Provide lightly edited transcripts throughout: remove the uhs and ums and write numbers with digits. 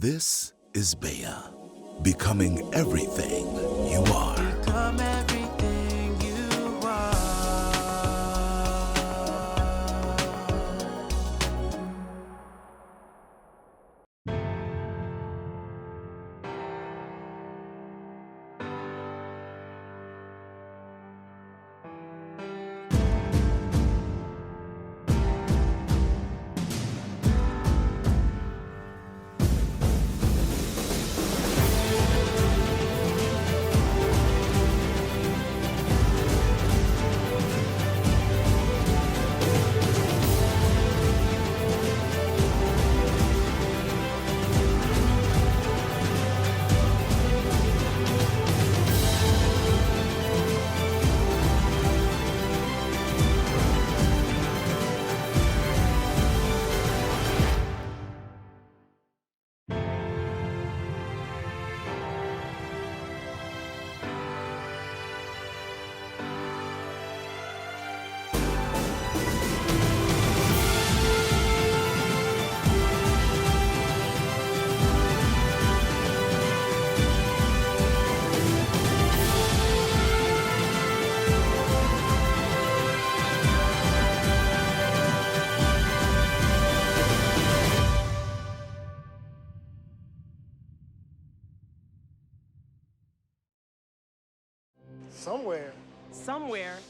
This is BEYA, becoming everything you are. Become everything you are.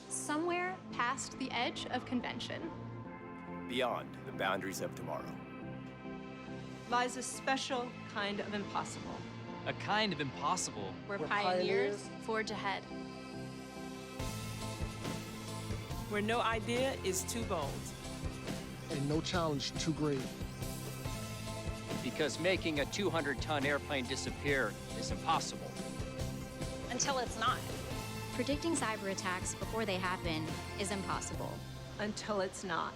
Somewhere past the edge of convention. Beyond the boundaries of tomorrow lies a special kind of impossible. A kind of impossible. Where pioneers forge ahead. Where no idea is too bold. And no challenge too great. Because making a 200-ton airplane disappear is impossible. Until it's not. Predicting cyber attacks before they happen is impossible. Until it's not.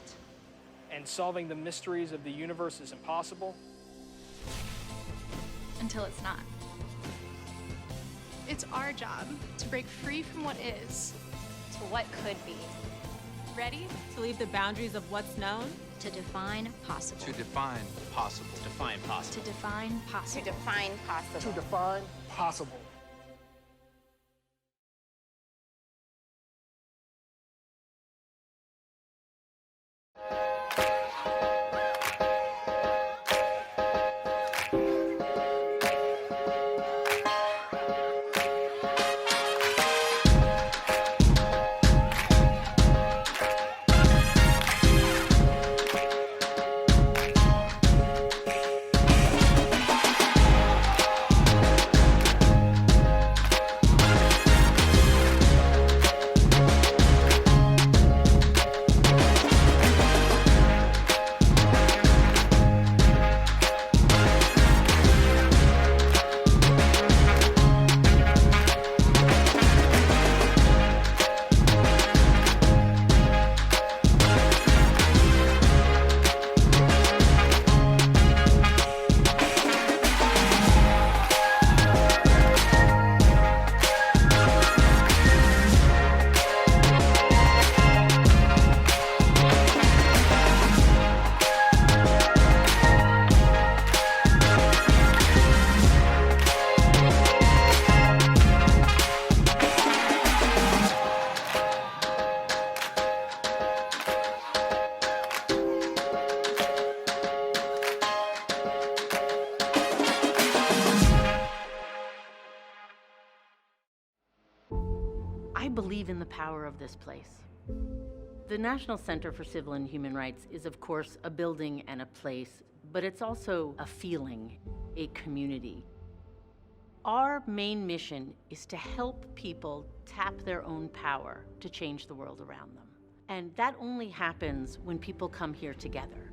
And solving the mysteries of the universe is impossible. Until it's not. It's our job to break free from what is to what could be. Ready? To leave the boundaries of what's known. To define possible. To define possible. To define possible. To define possible. To define possible. To define possible. I believe in the power of this place. The National Center for Civil and Human Rights is, of course, a building and a place, but it's also a feeling, a community. Our main mission is to help people tap their own power to change the world around them. And that only happens when people come here together.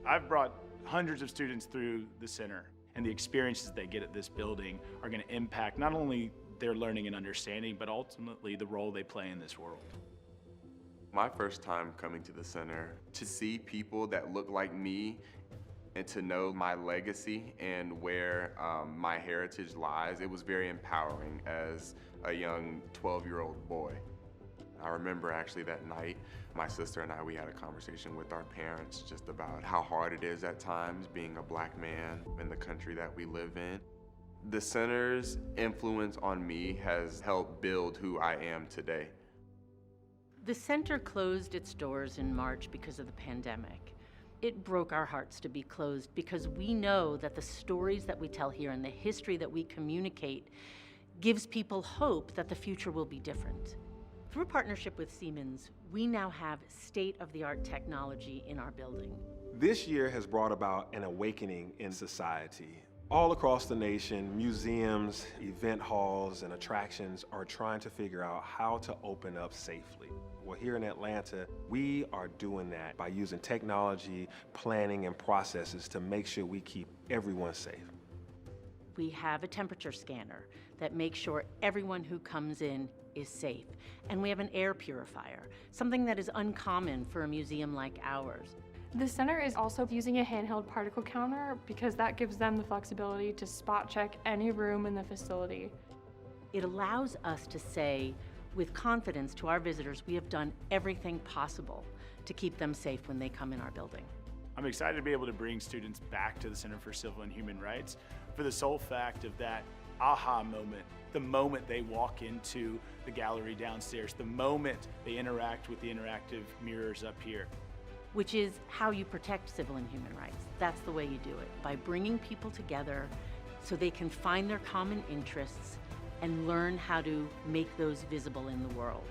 I've brought hundreds of students through the center, and the experiences they get at this building are going to impact not only their learning and understanding, but ultimately the role they play in this world. My first time coming to the center, to see people that look like me and to know my legacy and where my heritage lies, it was very empowering as a young 12-year-old boy. I remember actually that night, my sister and I, we had a conversation with our parents just about how hard it is at times being a Black man in the country that we live in. The center's influence on me has helped build who I am today. The center closed its doors in March because of the pandemic. It broke our hearts to be closed because we know that the stories that we tell here and the history that we communicate gives people hope that the future will be different. Through a partnership with Siemens, we now have state-of-the-art technology in our building. This year has brought about an awakening in society. All across the nation, museums, event halls, and attractions are trying to figure out how to open up safely. Well, here in Atlanta, we are doing that by using technology, planning, and processes to make sure we keep everyone safe. We have a temperature scanner that makes sure everyone who comes in is safe. And we have an air purifier, something that is uncommon for a museum like ours. The center is also using a handheld particle counter because that gives them the flexibility to spot check any room in the facility. It allows us to say with confidence to our visitors, we have done everything possible to keep them safe when they come in our building. I'm excited to be able to bring students back to the Center for Civil and Human Rights for the sole fact of that aha moment, the moment they walk into the gallery downstairs, the moment they interact with the interactive mirrors up here. Which is how you protect civil and human rights. That's the way you do it, by bringing people together so they can find their common interests and learn how to make those visible in the world.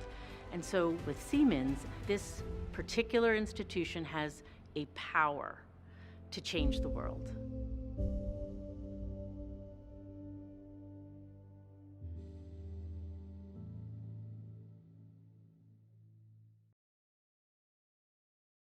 And so with Siemens, this particular institution has a power to change the world.